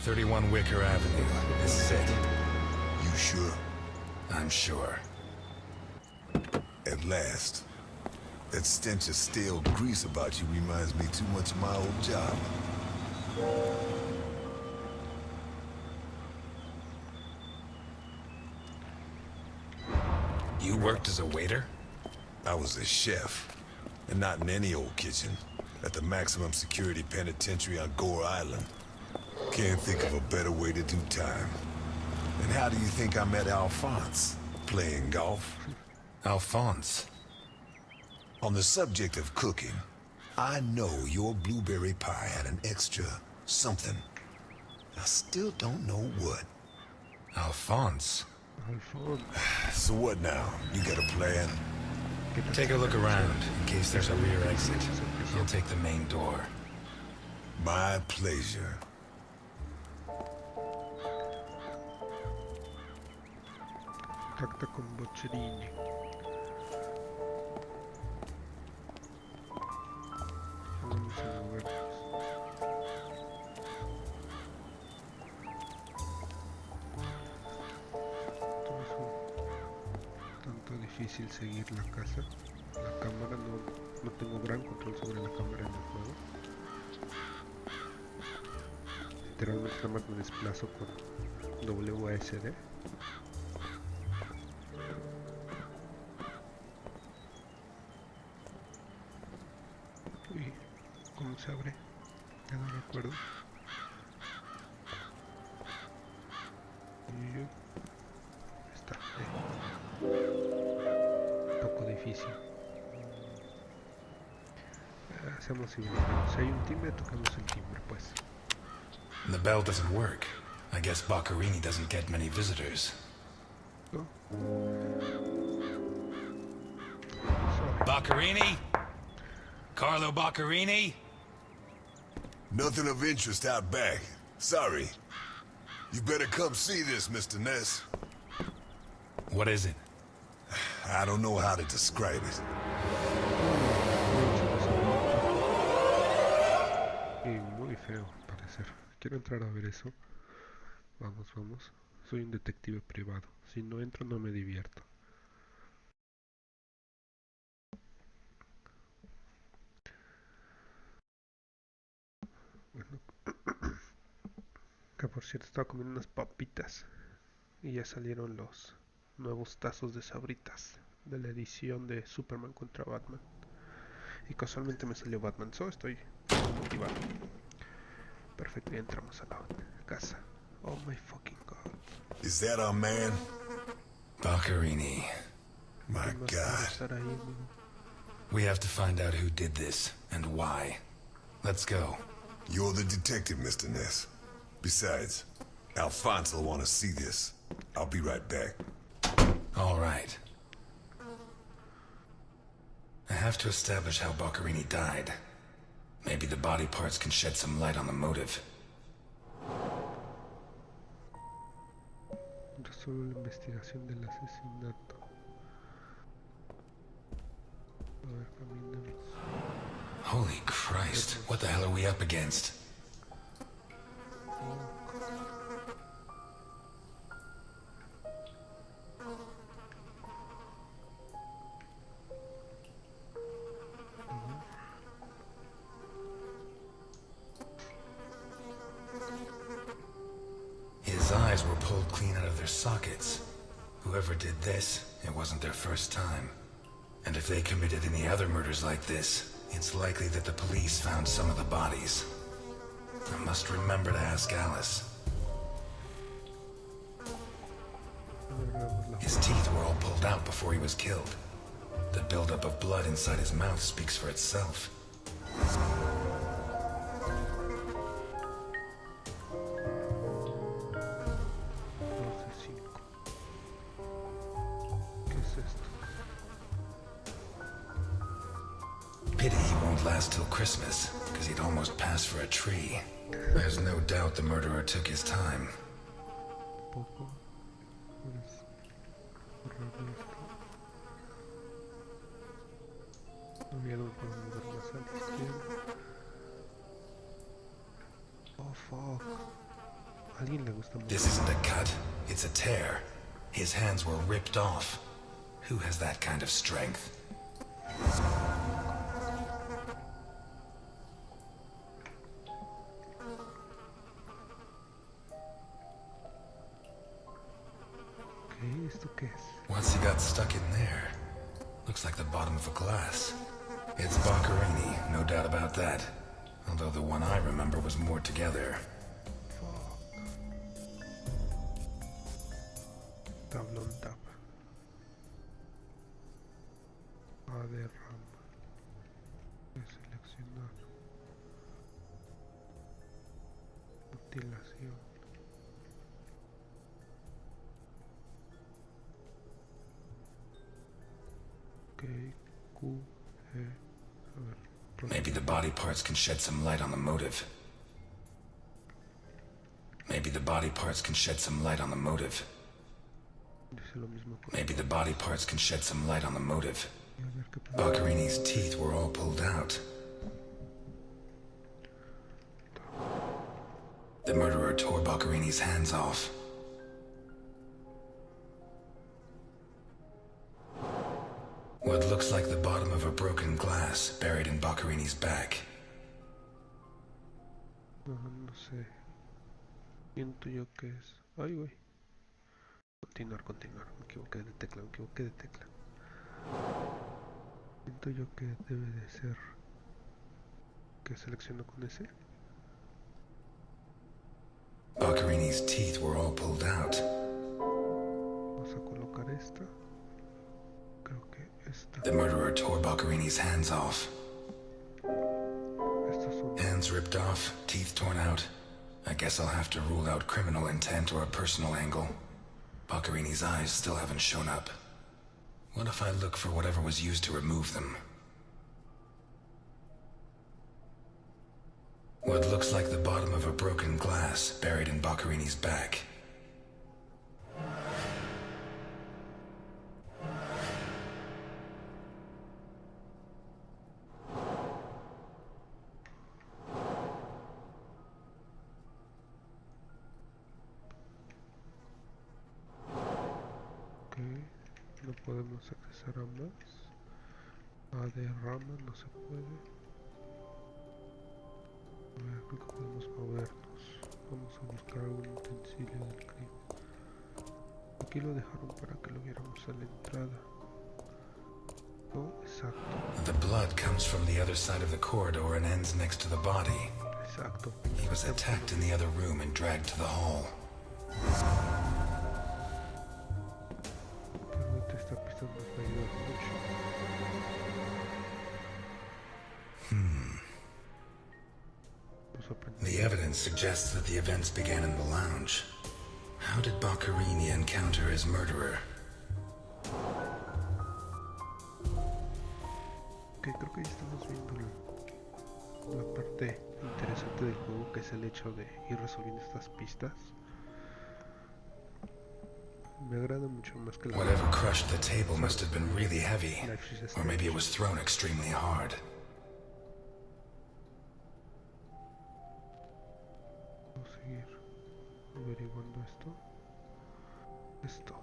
31 Wicker Avenue. This is it. You sure? I'm sure. At last. That stench of stale grease about you reminds me too much of my old job. You worked as a waiter? I was a chef. And not in any old kitchen. At the maximum security penitentiary on Gore Island. Can't think of a better way to do time. And how do you think I met Alphonse? Playing golf? Alphonse? On the subject of cooking, I know your blueberry pie had an extra something. I still don't know what. Alphonse? So what now? You got a plan? Take a look around, in case there's a rear exit. You'll take the main door. My pleasure. Contacta con Boccherini. Vamos a movernos. Esto es un tanto difícil seguir la casa. La cámara no tengo gran control sobre la cámara en el juego. Literalmente nada más me desplazo con WASD. Uy, ¿cómo se abre? Ya no recuerdo. Y está. Un poco difícil. Hacemos igual. Si hay un timbre, tocamos el timbre, pues. The bell doesn't work. I guess Boccherini doesn't get many visitors. ¿No? Boccherini? Carlo Boccherini? Nothing of interest out back. Sorry. You better come see this, Mr. Ness. What is it? I don't know how to describe it. Y muy feo, al parecer. Quiero entrar a ver eso. Vamos, vamos. Soy un detective privado. Si no entro, no me divierto. Bueno. Que por cierto estaba comiendo unas papitas. Y ya salieron los nuevos tazos de sabritas de la edición de Superman contra Batman. Y casualmente me salió Batman, so estoy motivado. Perfecto, ya entramos a la casa. Oh my fucking god. Is that our man? Boccherini. My God. We have to find out who did this and why. Let's go. You're the detective, Mr. Ness. Besides, Alphonse will want to see this. I'll be right back. All right. I have to establish how Boccherini died. Maybe the body parts can shed some light on the motive. Resuelve la investigación del asesinato. A ver, caminemos. Holy Christ, what the hell are we up against? His eyes were pulled clean out of their sockets. Whoever did this, it wasn't their first time. And if they committed any other murders like this, it's likely that the police found some of the bodies. I must remember to ask Alice. His teeth were all pulled out before he was killed. The buildup of blood inside his mouth speaks for itself. Pity he won't last till Christmas, because he'd almost pass for a tree. There's no doubt the murderer took his time. Oh fuck. A alguien le gusta mucho. This isn't a cut, it's a tear. His hands were ripped off. Who has that kind of strength? Ok, ¿esto qué es? Once he got stuck in there, looks like the bottom of a glass. It's Boccherini, no doubt about that. Although the one I remember was more together. Tablón tapa. A de rama. De seleccionar. Mutilación. Ok, Q, E. A ver. Maybe the body parts can shed some light on the motive. Maybe the body parts can shed some light on the motive. Dice lo mismo con Maybe the body parts can shed some light on the motive. a ver qué pasa. Boccherini's teeth were all pulled out. The murderer tore Boccherini's hands off. What looks like the bottom of a broken glass buried in Boccherini's back. No, no sé. Siento yo que es. Ay, güey. Continuar. Me equivoqué de tecla. Siento yo que debe de ser. Que selecciono con ese. Boccherini's teeth were all pulled out. Vamos a colocar esta. Creo que esta. The murderer tore Boccherini's hands off. Estas son. Hands ripped off, teeth torn out. I guess I'll have to rule out criminal intent or a personal angle. Boccherini's eyes still haven't shown up. What if I look for whatever was used to remove them? What looks like the bottom of a broken glass buried in Boccherini's back. No podemos accesar a más. A de rama no se puede. A ver, creo que podemos movernos. Vamos a buscar algún utensilio del crimen. Aquí lo dejaron para que lo viéramos a la entrada. Oh, exacto. The blood comes from the other side of the corridor and ends next to the body. Exacto. He was attacked in the other room and dragged to the hall. Esta pista nos va a ayudar mucho. The evidence suggests that the events began in the lounge. How did Boccherini encounter his murderer? Ok, creo que ya estamos viendo la parte interesante del juego, que es el hecho de ir resolviendo estas pistas. Me agrada mucho más que la Whatever crushed the table must have been really heavy, or maybe it was thrown extremely hard. Vamos a seguir averiguando esto.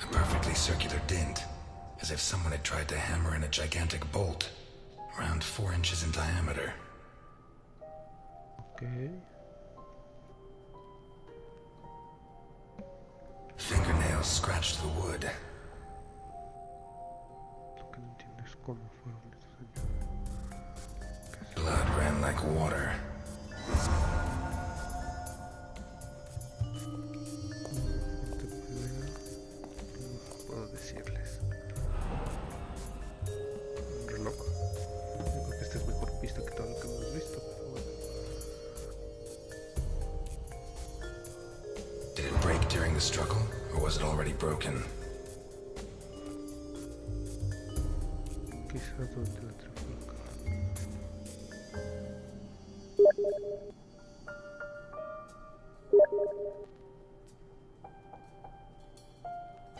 A perfectly circular dent, as if someone had tried to hammer in a gigantic bolt, around 4 inches in diameter. Okay. Fingernails scratched the wood. Lo que no entiendo es cómo fueron estos años. Blood ran like water. No puedo decirles. Un reloj. Yo creo que esta es mejor pista que todo lo que hemos visto, pero bueno. Did it break during the struggle, or was it already broken? Quizás durante la trifulca.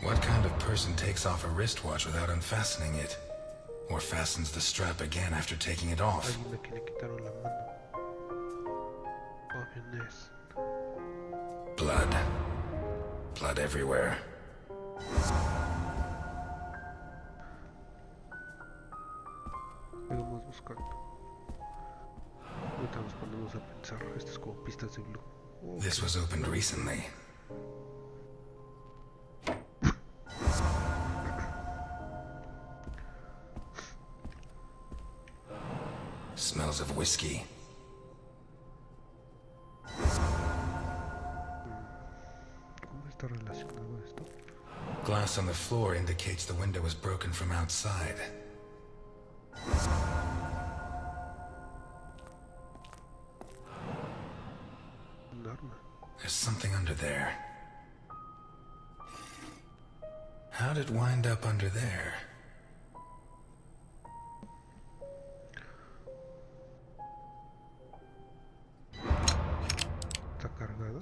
What kind of person takes off a wristwatch without unfastening it? Or fastens the strap again after taking it off? Alguien a quien le quitaron la mano. Obvio no es. blood. Blood everywhere. Sigamos buscando. Ahorita nos ponemos a pensar. Esto es como pistas de Blue. Oh, This was opened recently. Smells of whiskey. ¿Cómo está relacionado esto? Glass on the floor indicates the window was broken from outside. Un arma. There's something under there. How'd it wind up under there? ¿Está cargada?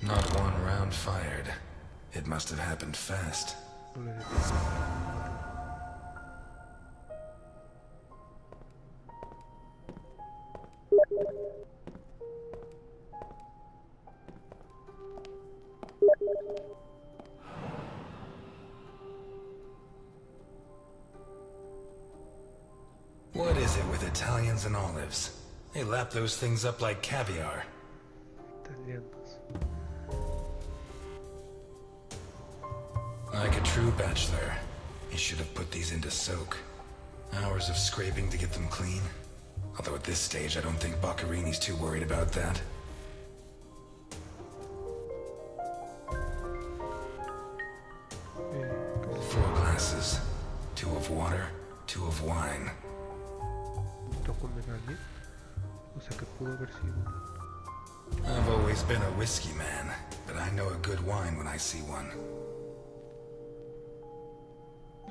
Not one round fired. It must have happened fast. No le detengo. What is it with Italians and olives? They lap those things up like caviar. Italianos. Like a true bachelor, he should have put these into soak. Hours of scraping to get them clean. Although at this stage, I don't think Boccarini's too worried about that. ¿Qué es? 4 glasses. 2 of water, 2 of wine. ¿Tocó comer a alguien? O sea que pudo haber sido uno. I've always been a whiskey man, but I know a good wine when I see one.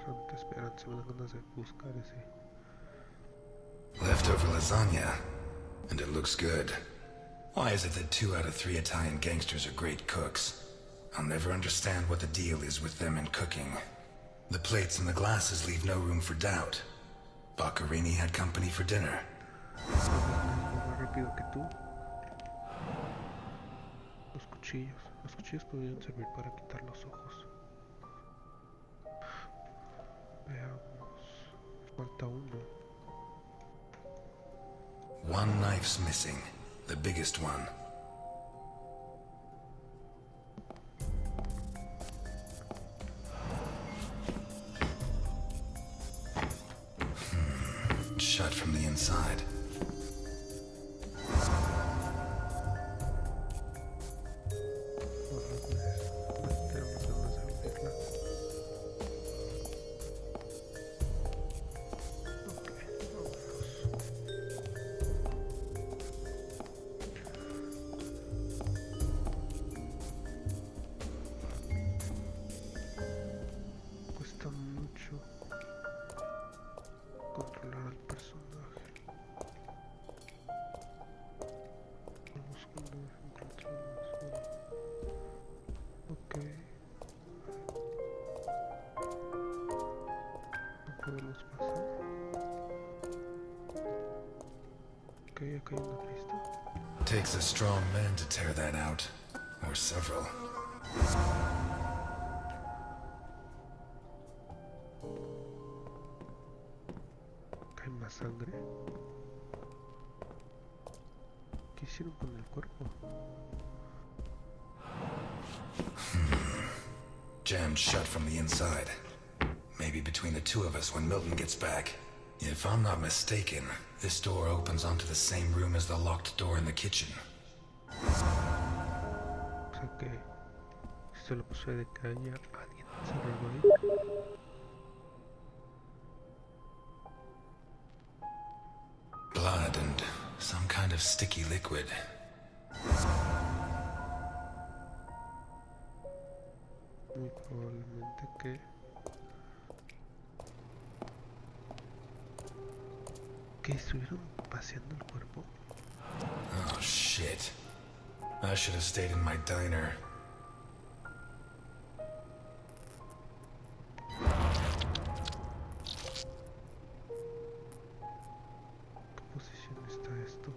Santa esperanza, me dan ganas de buscar ese. Leftover lasagna, and it looks good. Why is it that 2 out of 3 Italian gangsters are great cooks? I'll never understand what the deal is with them in cooking. The plates and the glasses leave no room for doubt. Boccarini had company for dinner. Más rápido que tú. Los cuchillos. Los cuchillos podrían servir para quitar los ojos. Veamos. Falta uno. 1 knife's missing, the biggest one. Shut from the inside. Tenemos ganas de abrirla. Ok, vámonos. Cuesta mucho controlar al personaje. Vamos cuando encontramos uno. Ok. No podemos pasar. Ok, acá hay una pista. Takes a strong man to tear that out. Or several. Acá hay más sangre. ¿Qué hicieron con el cuerpo? Jammed shut from the inside. Maybe between the 2 of us when Milton gets back. If I'm not mistaken, this door opens onto the same room as the locked door in the kitchen. O sea que solo sucede que haya alguien encerrado ahí. Blood and some kind of sticky liquid. Muy probablemente que estuvieron paseando el cuerpo. Oh shit. I should have stayed in my diner. ¿Qué posición está esto?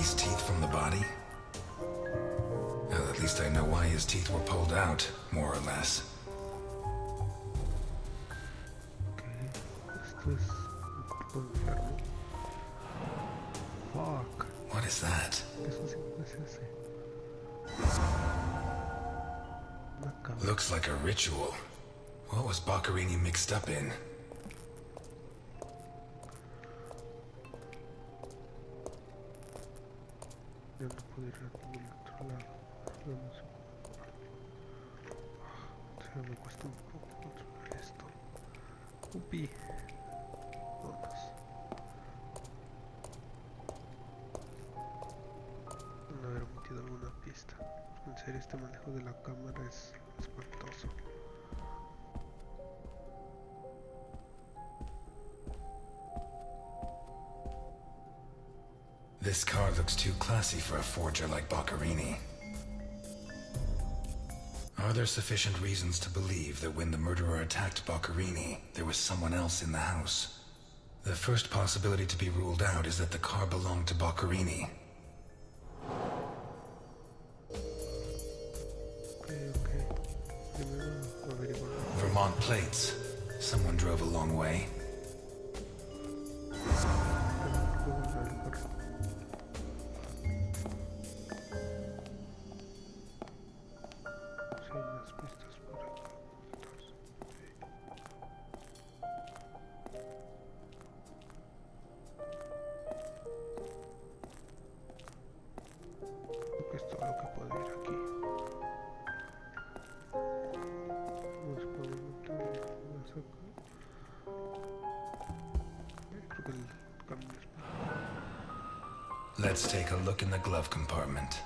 Boccarini's teeth from the body? Well, at least I know why his teeth were pulled out, more or less. Ok, esto es un cuerpo enfermo. Fuck. What is that? Eso siempre se hace. Una cama. Looks like a ritual. What was Boccarini mixed up in? Ya no puedo ir al otro lado. Vamos. O sea, me cuesta un poco controlar esto. Upi. Vamos. No haber metido alguna pista. En serio, este manejo de la cámara es espantoso. This car looks too classy for a forger like Boccarini. Are there sufficient reasons to believe that when the murderer attacked Boccarini, there was someone else in the house? The first possibility to be ruled out is that the car belonged to Boccarini. Okay. Primero averiguar. Vermont plates. Someone drove a long way. Es todo lo que puedo ir aquí. Vamos por un montón. Vamos acá. Creo que el camino es por acá. Let's take a look in the glove compartment.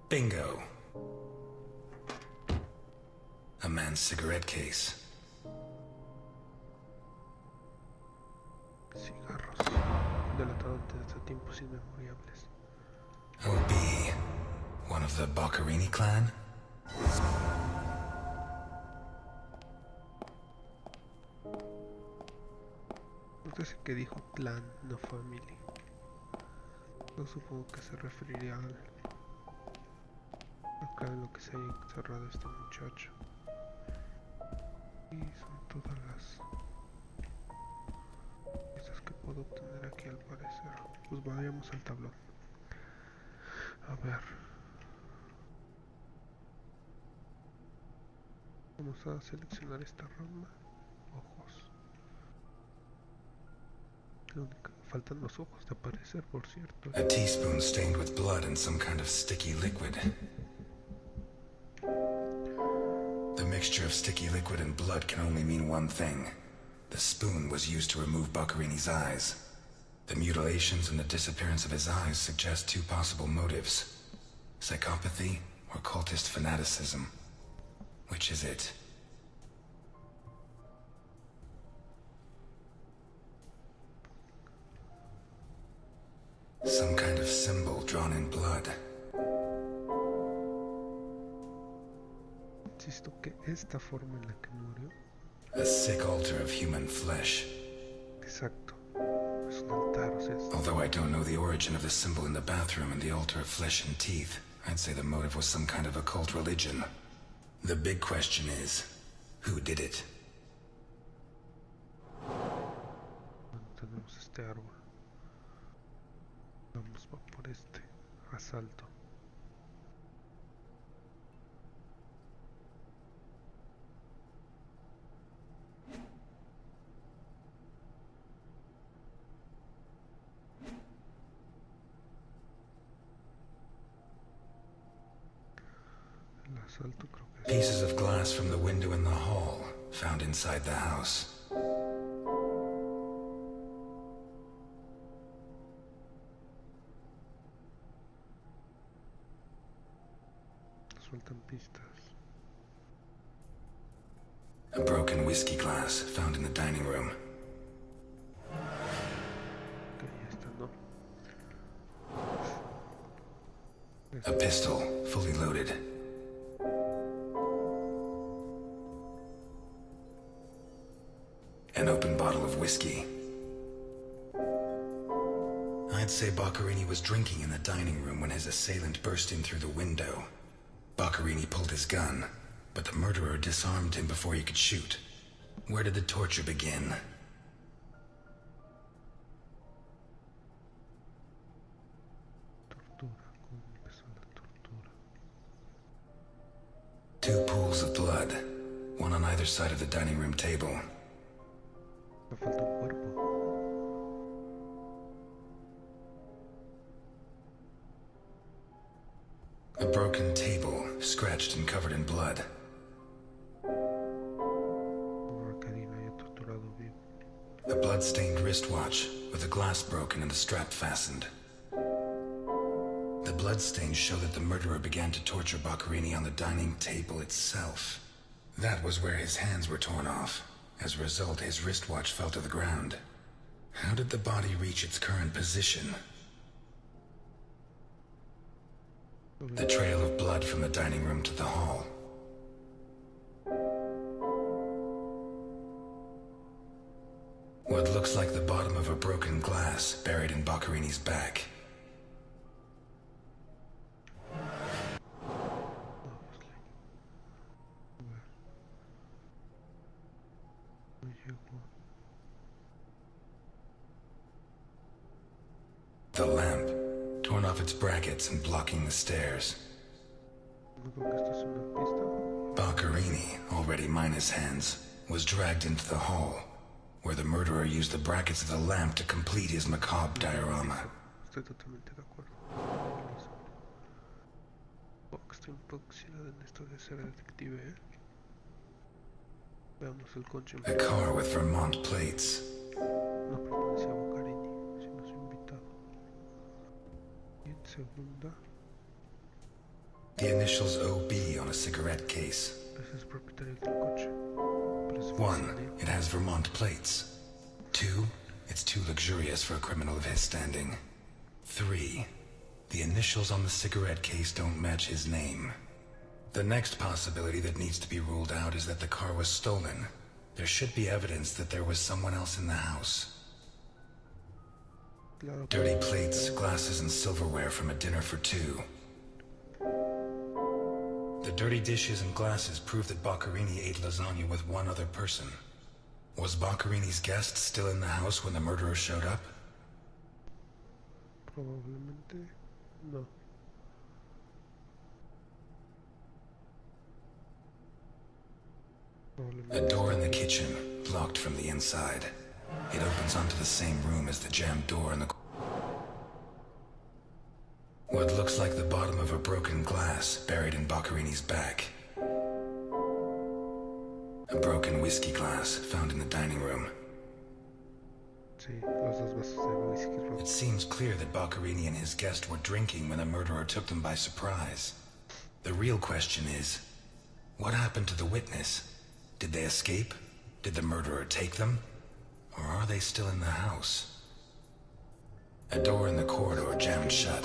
Bingo. A man's cigarette case. Cigarros. Delatantes de tiempos inmemoriales. OB. One of the Boccarini clan? Entonces que dijo clan, no family. No supongo que se referiría al acá en lo que se haya encerrado este muchacho. Y son todas las pistas que puedo obtener aquí al parecer. Pues vayamos al tablón. A ver. Vamos a seleccionar esta rama. Ojos. Faltan los ojos de aparecer, por cierto. A teaspoon stained with blood and some kind of sticky liquid. The mixture of sticky liquid and blood can only mean one thing. The spoon was used to remove Boccarini's eyes. The mutilations and the disappearance of his eyes suggest two possible motives. Psychopathy or cultist fanaticism. Which is it? Some kind of symbol drawn in blood. Insisto que esta forma en la que murió. A sick altar of human flesh. Exacto. Es un altar, o sea, Although I don't know the origin of the symbol in the bathroom and the altar of flesh and teeth, I'd say the motive was some kind of occult religion. The big question is, who did it? tenemos este árbol. Vamos por este asalto. El asalto creo que es... Pieces of glass from the window in the hall, found inside the house. Sueltan pistas. A broken whiskey glass found in the dining room. Ok, esta no. A pistol, fully loaded. An open bottle of whiskey. I'd say Boccherini was drinking in the dining room when his assailant burst in through the window. Boccherini pulled his gun, but the murderer disarmed him before he could shoot. Where did the torture begin? Two pools of blood, one on either side of the dining room table. Me falta un cuerpo. A broken table, scratched and covered in blood. A blood-stained wristwatch with the glass broken and the strap fastened. The bloodstains show that the murderer began to torture Boccherini on the dining table itself. That was where his hands were torn off. As a result, his wristwatch fell to the ground. How did the body reach its current position? The trail of blood from the dining room to the hall. What looks like the bottom of a broken glass buried in Boccherini's back. The lamp, torn off its brackets and blocking the stairs. Boccherini, already minus hands, was dragged into the hall, where the murderer used the brackets of the lamp to complete his macabre diorama. Estoy totalmente de acuerdo. Estoy un poco oxidado en esto de ser detective, ¿eh? Veamos el concho. A car with Vermont plates. No pertenece a Boccherini, sino a su invitado. Y en segunda, The initials OB on a cigarette case. ese es el propietario del coche. Pero es 1. fácil, It has Vermont plates. 2. It's too luxurious for a criminal of his standing. 3. The initials on the cigarette case don't match his name. The next possibility that needs to be ruled out is that the car was stolen. There should be evidence that there was someone else in the house. Claro, Dirty plates, glasses, and silverware from a dinner for two. The dirty dishes and glasses prove that Boccherini ate lasagna with one other person. Was Boccherini's guest still in the house when the murderer showed up? probablemente no. A door in the kitchen, locked from the inside. It opens onto the same room as the jammed door in the... What looks like the bottom of a broken glass buried in Boccherini's back. A broken whiskey glass found in the dining room. Sí, los dos vasos de whisky rojo. It seems clear that Boccherini and his guest were drinking when the murderer took them by surprise. The real question is, what happened to the witness? Did they escape? Did the murderer take them? Or are they still in the house? A door in the corridor jammed shut.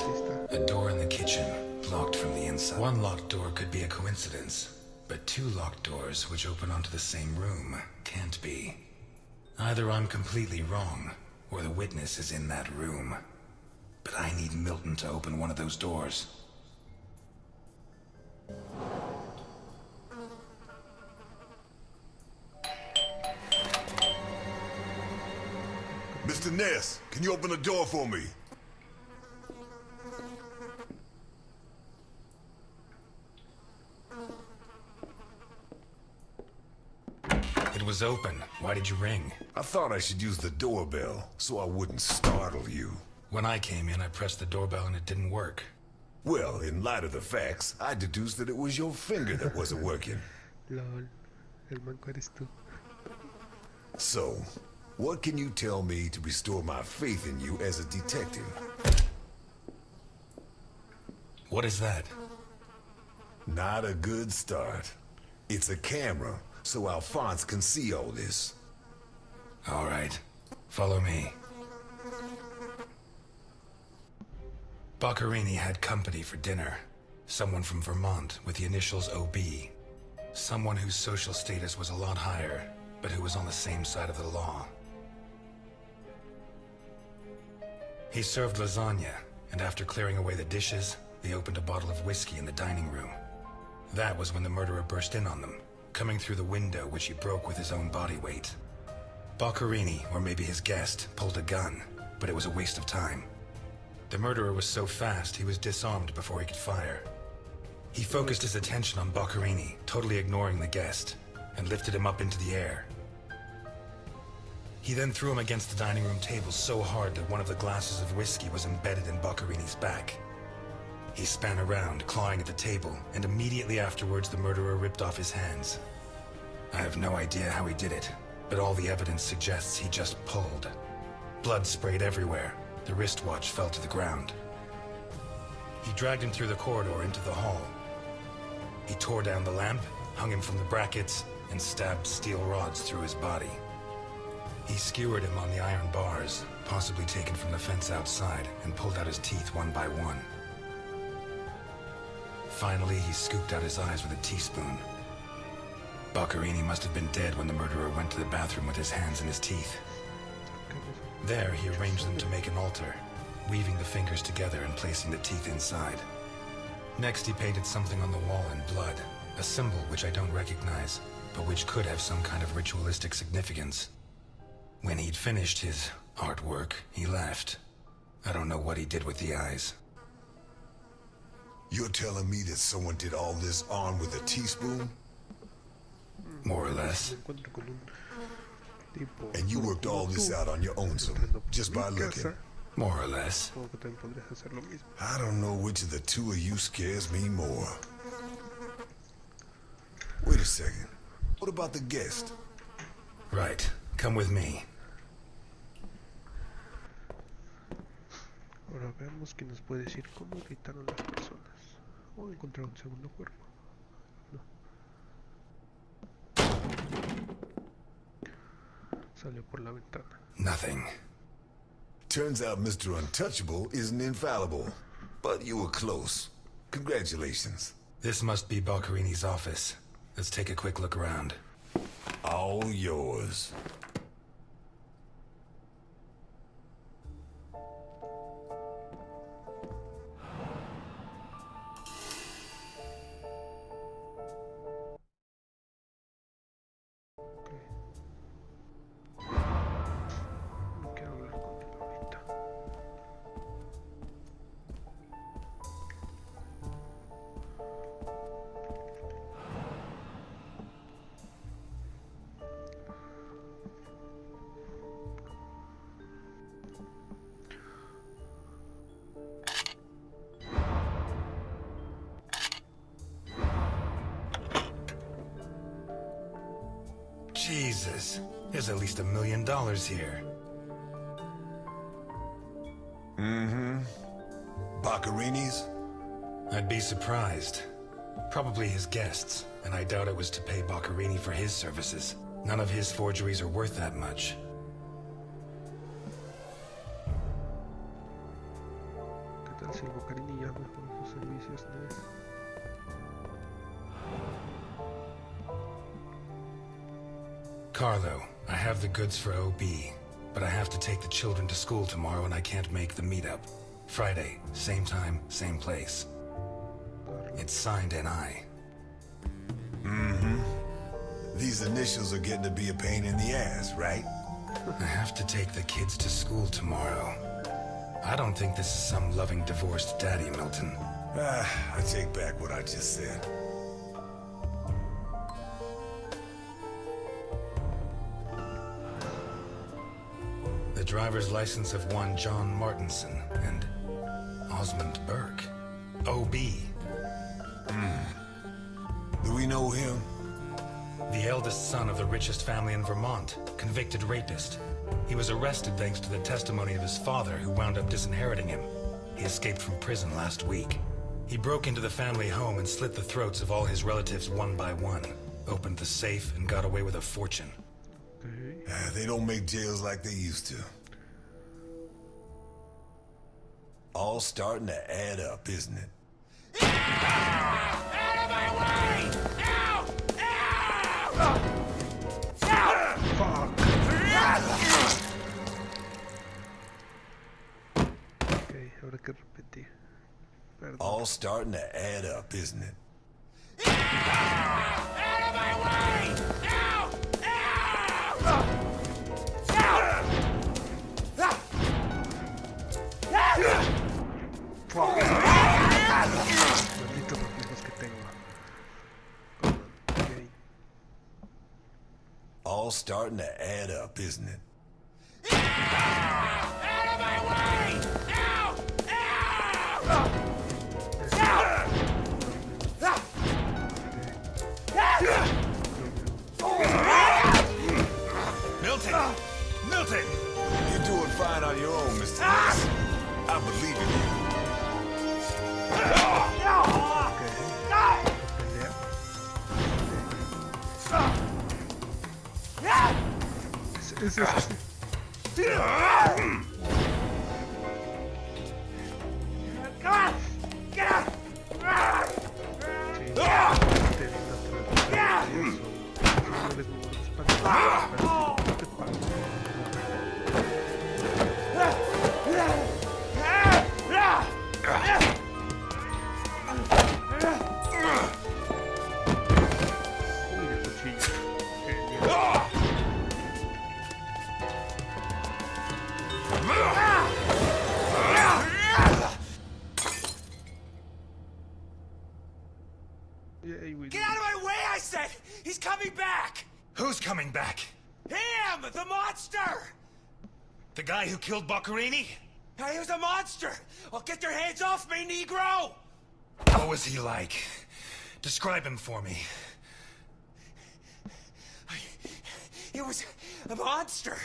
A door in the kitchen, locked from the inside. One locked door could be a coincidence, but two locked doors which open onto the same room can't be. Either I'm completely wrong, or the witness is in that room. But I need Milton to open one of those doors. Mr. Ness, can you open the door for me? It was open. Why did you ring? I thought I should use the doorbell so I wouldn't startle you. When I came in, I pressed the doorbell and it didn't work. Well, in light of the facts, I deduced that it was your finger that wasn't working. LOL, el manco eres tú. So, what can you tell me to restore my faith in you as a detective? What is that? Not a good start. It's a camera, so Alphonse can see all this. All right. Follow me. Boccherini had company for dinner. Someone from Vermont with the initials OB. Someone whose social status was a lot higher, but who was on the same side of the law. He served lasagna, and after clearing away the dishes, they opened a bottle of whiskey in the dining room. That was when the murderer burst in on them, coming through the window which he broke with his own body weight. Boccherini, or maybe his guest, pulled a gun, but it was a waste of time. The murderer was so fast he was disarmed before he could fire. He focused his attention on Boccherini, totally ignoring the guest, and lifted him up into the air. He then threw him against the dining room table so hard that one of the glasses of whiskey was embedded in Boccherini's back. He span around, clawing at the table, and immediately afterwards the murderer ripped off his hands. I have no idea how he did it, but all the evidence suggests he just pulled. Blood sprayed everywhere. The wristwatch fell to the ground. He dragged him through the corridor into the hall. He tore down the lamp, hung him from the brackets, and stabbed steel rods through his body. He skewered him on the iron bars, possibly taken from the fence outside, and pulled out his teeth one by one. Finally, he scooped out his eyes with a teaspoon. Boccherini must have been dead when the murderer went to the bathroom with his hands in his teeth. There, he arranged them to make an altar, weaving the fingers together and placing the teeth inside. Next, he painted something on the wall in blood, a symbol which I don't recognize, but which could have some kind of ritualistic significance. When he'd finished his artwork, he left. I don't know what he did with the eyes. You're telling me that someone did all this armed with a teaspoon? More or less. And you worked all this out on your own, so just by looking? More or less. I don't know which of the two of you scares me more. Wait a second. What about the guest? Right. Come with me. Ahora veamos que nos puede decir cómo gritaron las personas. O encontrar un segundo cuerpo. No. Salió por la ventana. Nothing. Turns out Mr. Untouchable isn't infallible. But you were close. Congratulations. This must be Boccherini's office. Let's take a quick look around. All yours. Jesus, there's at least $1 million here. Mm-hmm. Boccherini's? I'd be surprised. Probably his guests, and I doubt it was to pay Boccherini for his services. None of his forgeries are worth that much. ¿Qué tal si el Boccherini llama por sus servicios? Carlo, I have the goods for OB, but I have to take the children to school tomorrow and I can't make the meetup. Friday, same time, same place. It's signed NI. Mm-hmm. These initials are getting to be a pain in the ass, right? I have to take the kids to school tomorrow. I don't think this is some loving divorced daddy, Milton. I take back what I just said. The driver's license of one John Martinson and Osmond Burke. OB. Do we know him? The eldest son of the richest family in Vermont, convicted rapist. He was arrested thanks to the testimony of his father, who wound up disinheriting him. He escaped from prison last week. He broke into the family home and slit the throats of all his relatives one by one, opened the safe, and got away with a fortune. They don't make jails like they used to. All starting to add up, isn't it? Out of my way! Ow! Ow! que repetir. Perdón. All starting to add up, isn't it? Out of my way! Out! Out! Malditos reflejos que tengo. Okay. All starting to add up, isn't it? Out of my way! Out! Milton! Milton! You're doing fine on your own, Mr. Ness. I believe in you. Get out of my way, I said! He's coming back! Who's coming back? Him! The monster! The guy who killed Boccherini? He was a monster! Well, get your hands off me, Negro! What was he like? Describe him for me. He was a monster.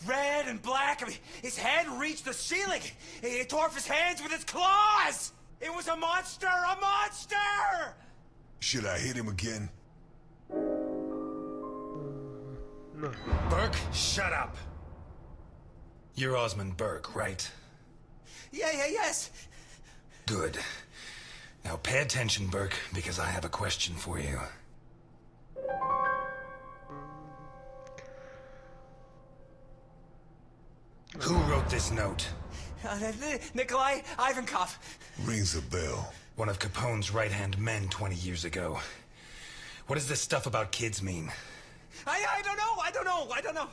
Red and black. I mean, his head reached the ceiling. He tore off his hands with his claws! It was a monster! A monster! Should I hit him again? No. Burke, shut up. You're Osmond Burke, right? Yes. Good. Now pay attention, Burke, because I have a question for you. Who wrote this note? Nikolai Ivankov. Rings a bell. One of Capone's right-hand men 20 years ago. What does this stuff about kids mean? I don't know.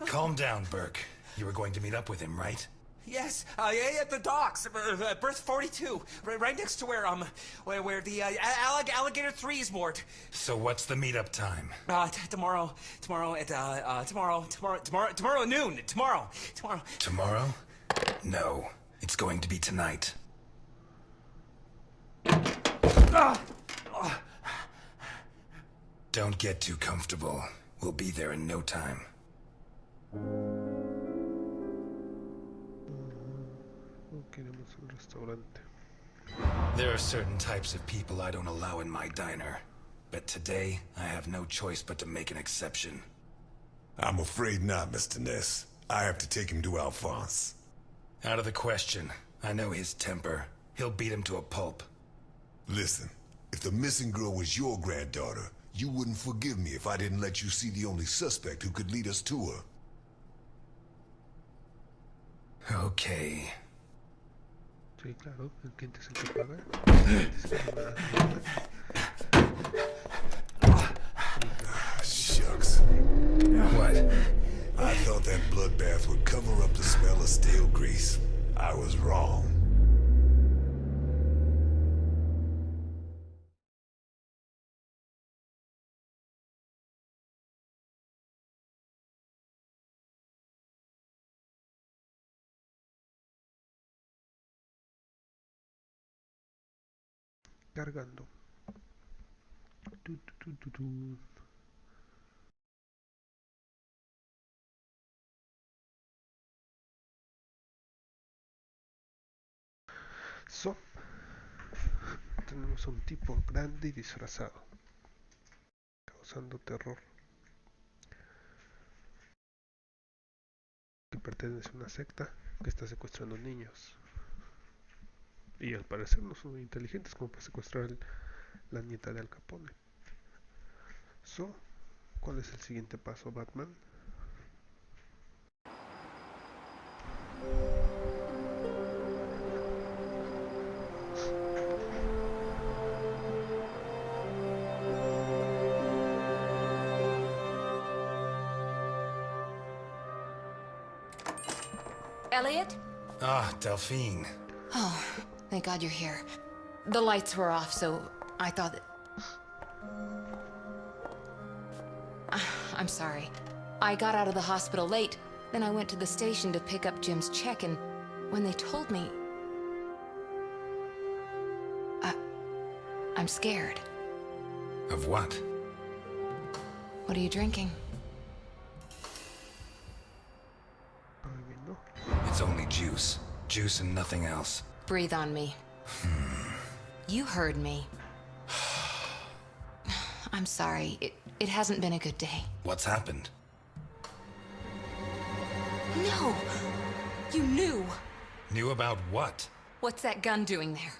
Calm down, Burke. You were going to meet up with him, right? Yes, at the docks, berth 42, right next to where the alligator 3 is moored. So what's the meetup time? Tomorrow at noon. Tomorrow. Tomorrow? No, it's going to be tonight. Don't get too comfortable. We'll be there in no time. Queremos un restaurante. There are certain types of people I don't allow in my diner. But today, I have no choice but to make an exception. I'm afraid not, Mr. Ness. I have to take him to Alphonse. Out of the question. I know his temper. He'll beat him to a pulp. Listen, if the missing girl was your granddaughter, you wouldn't forgive me if I didn't let you see the only suspect who could lead us to her. Okay. Sí, claro, el cliente es el que paga. Shucks. What? I thought that bloodbath would cover up the smell of stale grease. I was wrong. Cargando. Tu. So, tenemos a un tipo grande y disfrazado, causando terror, que pertenece a una secta que está secuestrando niños. Y al parecer no son muy inteligentes como para secuestrar la nieta de Al Capone. So, ¿cuál es el siguiente paso, Batman? Elliot? Ah, Delphine. Oh, thank God you're here. The lights were off, so I thought that... I'm sorry. I got out of the hospital late, then I went to the station to pick up Jim's check, and when they told me... I'm scared. Of what? What are you drinking? It's only juice. Juice and nothing else. Breathe on me. You heard me. I'm sorry. It hasn't been a good day. What's happened? No! You knew! Knew about what? What's that gun doing there?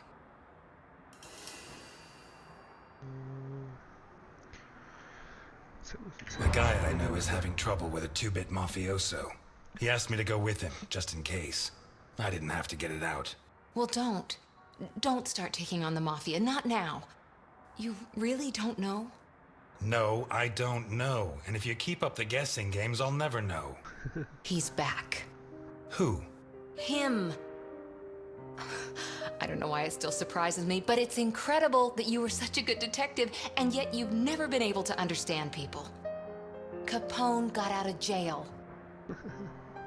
The guy I know is having trouble with a two-bit mafioso. He asked me to go with him, just in case. I didn't have to get it out. Well, don't. Don't start taking on the Mafia. Not now. You really don't know? No, I don't know. And if you keep up the guessing games, I'll never know. He's back. Who? Him. I don't know why it still surprises me, but it's incredible that you were such a good detective, and yet you've never been able to understand people. Capone got out of jail.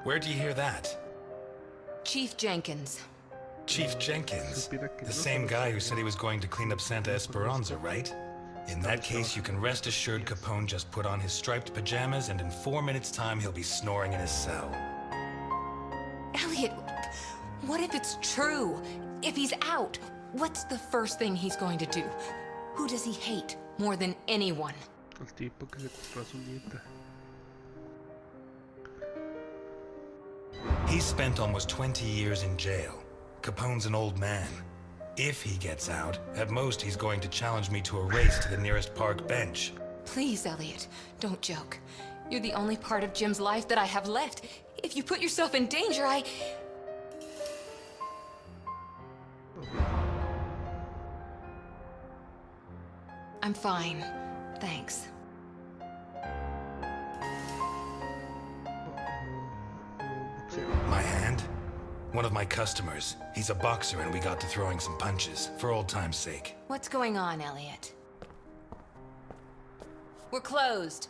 Where'd you hear that? Chief Jenkins. Chief Jenkins? The same guy who said he was going to clean up Santa Esperanza, right? In that case, you can rest assured Capone just put on his striped pajamas, and in 4 minutes' time, he'll be snoring in his cell. Elliot, what if it's true? If he's out, what's the first thing he's going to do? Who does he hate more than anyone? El tipo que secuestró a su nieta. He spent almost 20 years in jail. Capone's an old man. If he gets out, at most he's going to challenge me to a race to the nearest park bench. Please, Elliot, don't joke. You're the only part of Jim's life that I have left. If you put yourself in danger, I'm fine. Thanks. My hand? One of my customers. He's a boxer and we got to throwing some punches, for old time's sake. What's going on, Elliot? We're closed.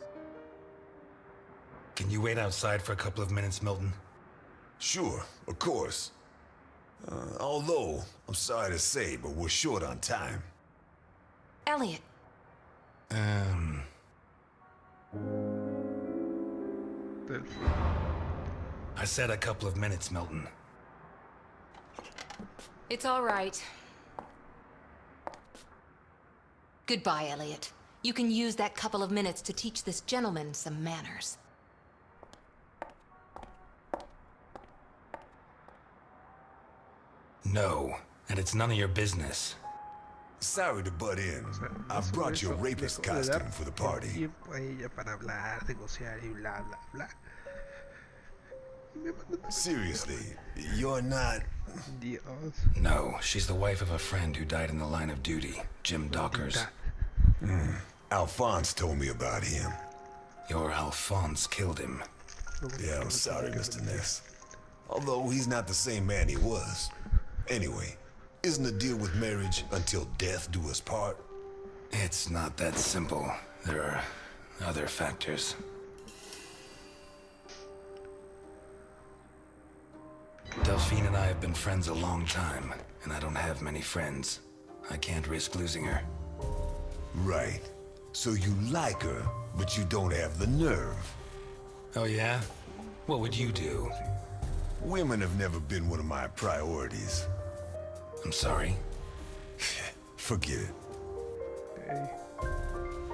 Can you wait outside for a couple of minutes, Milton? Sure, of course. Although, I'm sorry to say, but we're short on time. Elliot. I said a couple of minutes, Milton. It's all right. Goodbye, Elliot. You can use that couple of minutes to teach this gentleman some manners. No, and it's none of your business. Sorry to butt in. I brought you a rapist costume for the party. Tiempo a ella para hablar, negociar y bla bla bla. Seriously, you're not... Dios. No, she's the wife of a friend who died in the line of duty, Jim Dockers. Alphonse told me about him. Your Alphonse killed him. Yeah, I'm sorry, Mr. Ness. Although he's not the same man he was. Anyway, isn't the deal with marriage until death do us part? It's not that simple. There are other factors. Delphine and I have been friends a long time, and I don't have many friends. I can't risk losing her. Right. So you like her, but you don't have the nerve. Oh yeah? What would you do? Women have never been one of my priorities. I'm sorry. Forget it. Hey,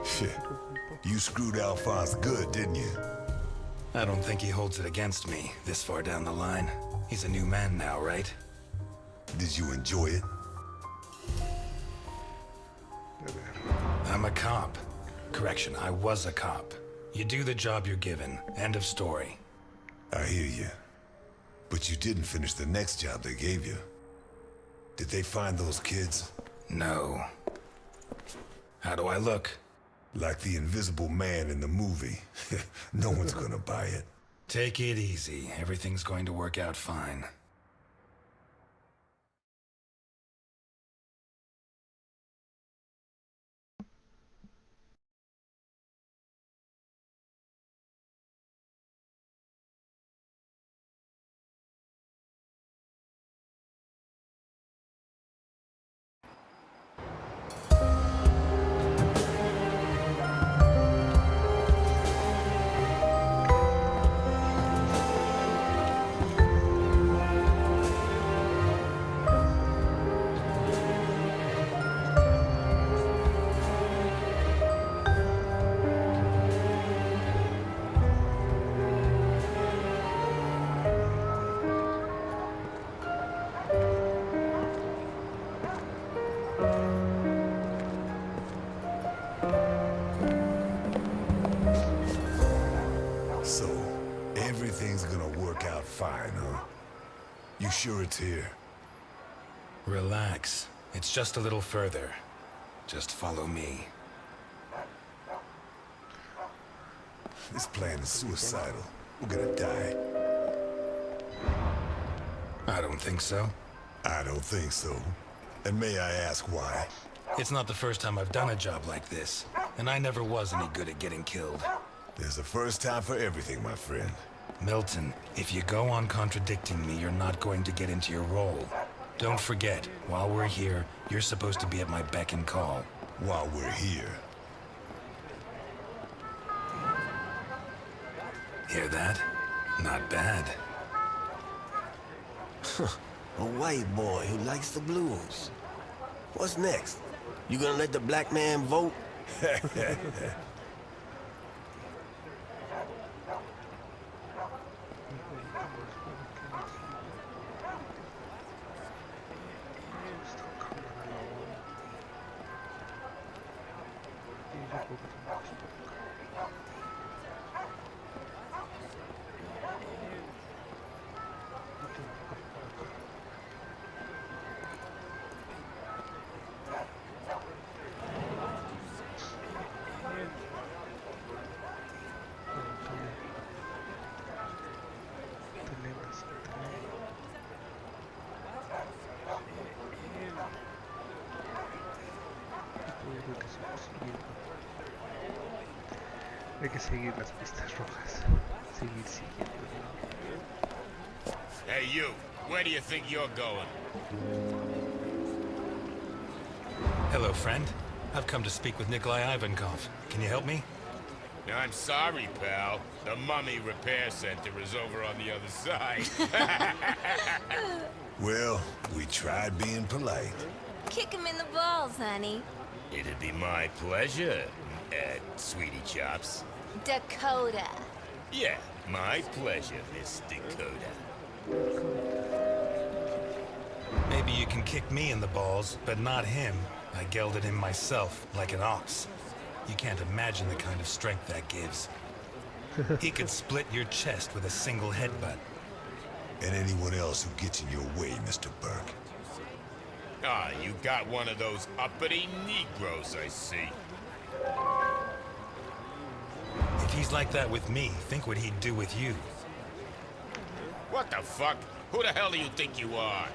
Shit. You screwed Alphonse good, didn't you? I don't think he holds it against me this far down the line. He's a new man now, right? Did you enjoy it? I'm a cop. Correction, I was a cop. You do the job you're given. End of story. I hear you. But you didn't finish the next job they gave you. Did they find those kids? No. How do I look? Like the invisible man in the movie. No one's gonna buy it. Take it easy. Everything's going to work out fine. So, everything's gonna work out fine, huh? You sure it's here? Relax. It's just a little further. Just follow me. This plan is suicidal. We're gonna die. I don't think so. I don't think so. And may I ask why? It's not the first time I've done a job like this, and I never was any good at getting killed. There's a first time for everything, my friend. Milton, if you go on contradicting me, you're not going to get into your role. Don't forget, while we're here, you're supposed to be at my beck and call. While we're here. Hear that? Not bad. A white boy who likes the blues. What's next? You gonna let the black man vote? Hay que seguir las pistas rojas. Seguir siguiendo. Hey, you. Where do you think you're going? Hello, friend. I've come to speak with Nikolai Ivankov. Can you help me? I'm sorry, pal. The Mummy Repair Center is over on the other side. Well, we tried being polite. Kick him in the balls, honey. It'd be my pleasure, Sweetie Chops. Dakota. Yeah, my pleasure, Miss Dakota. Maybe you can kick me in the balls, but not him. I gelded him myself, like an ox. You can't imagine the kind of strength that gives. He could split your chest with a single headbutt. And anyone else who gets in your way, Mr. Burke. Ah, you got one of those uppity Negroes, I see. If he's like that with me, think what he'd do with you. What the fuck? Who the hell do you think you are?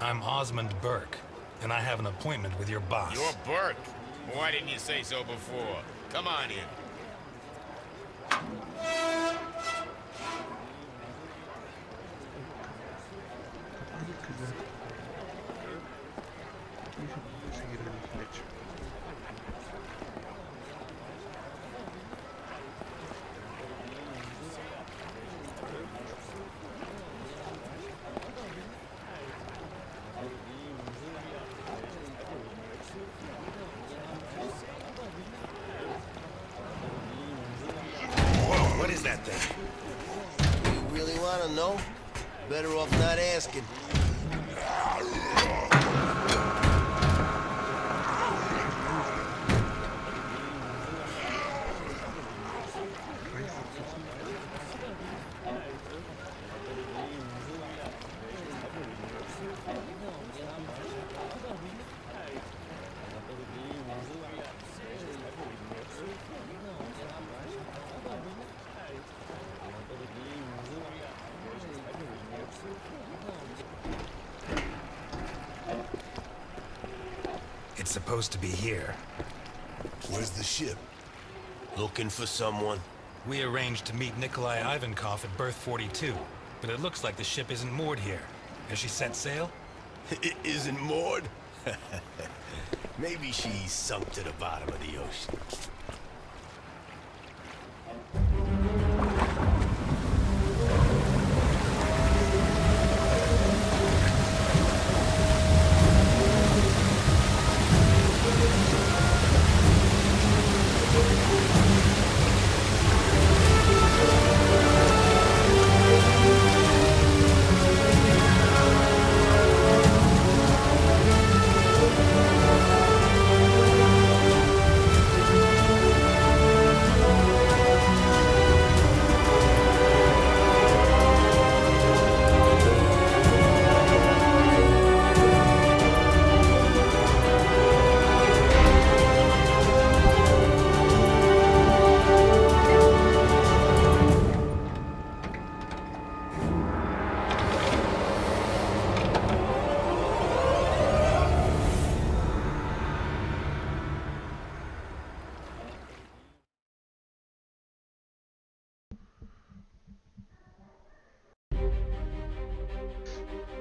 I'm Osmond Burke, and I have an appointment with your boss. You're Burke. Why didn't you say so before? Come on in. Seguir el flecha. Whoa, what is that thing? You really wanna know? Better off not asking. It's supposed to be here. Where's the ship? Looking for someone? We arranged to meet Nikolai Ivankov at berth 42, but it looks like the ship isn't moored here. Has she set sail? It isn't moored? Maybe she's sunk to the bottom of the ocean.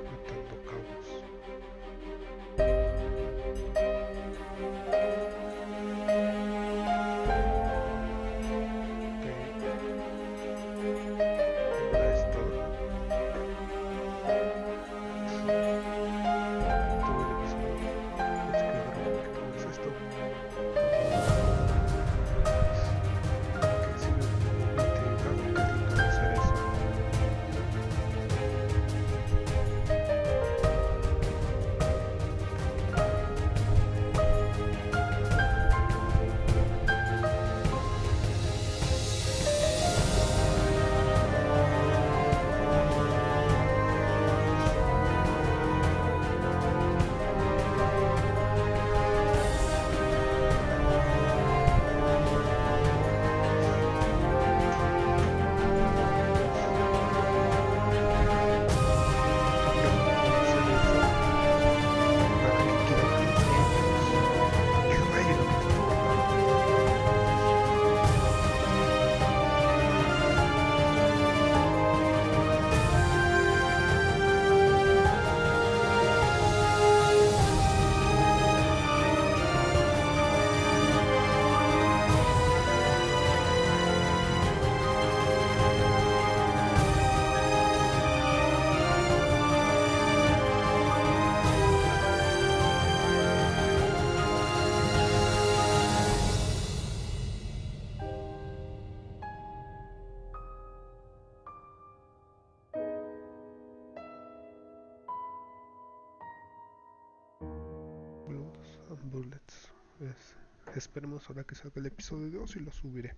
Matando cabos. Ahora es todo. Todo el episodio. Es que ¿cómo es esto? Que si no me intrigado, que tengo que hacer eso. Blues and Bullets. Esperemos ahora que salga el episodio 2 y lo subiré.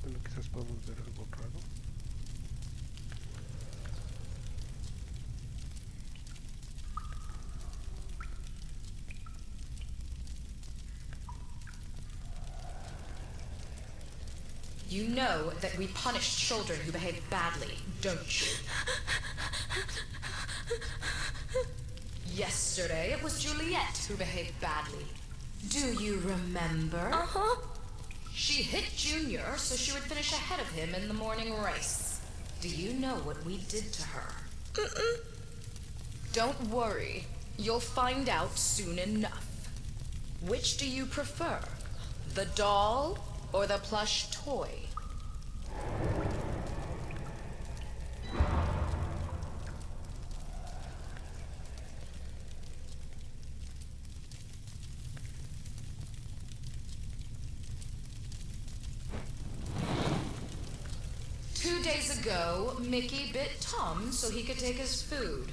Bueno, quizás podamos ver algo raro. You know that we punish children who behave badly, don't you? Yesterday, it was Juliet who behaved badly. Do you remember? Uh-huh. She hit Junior so she would finish ahead of him in the morning race. Do you know what we did to her? Mm-mm. Don't worry. You'll find out soon enough. Which do you prefer? The doll or the plush toy? Days ago, Mickey bit Tom so he could take his food.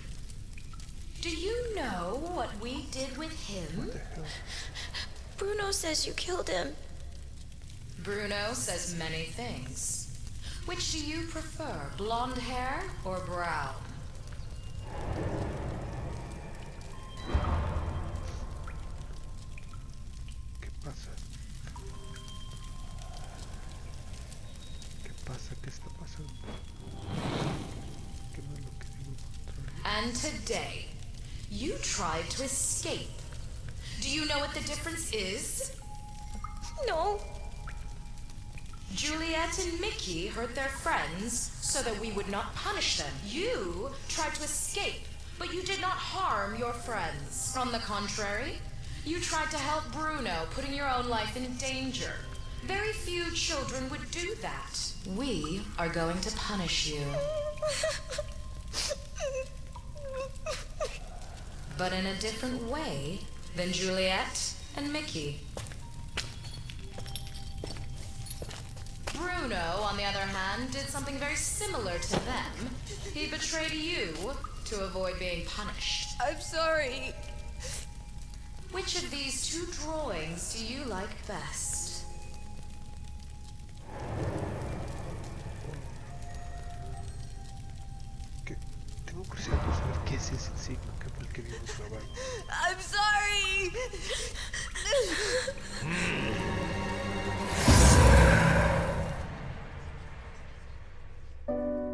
Do you know what we did with him? Bruno says you killed him. Bruno says many things. Which do you prefer, blonde hair or brown? ¿Qué pasa? And today, you tried to escape. Do you know what the difference is? No. Juliet and Mickey hurt their friends so that we would not punish them. You tried to escape, but you did not harm your friends. On the contrary, you tried to help Bruno, putting your own life in danger. Very few children would do that. We are going to punish you. But in a different way than Juliet and Mickey. Bruno, on the other hand, did something very similar to them. He betrayed you to avoid being punished. I'm sorry. Which of these two drawings do you like best? Tengo curiosidad por saber qué es ese signo que fue el que vimos grabar. I'm sorry.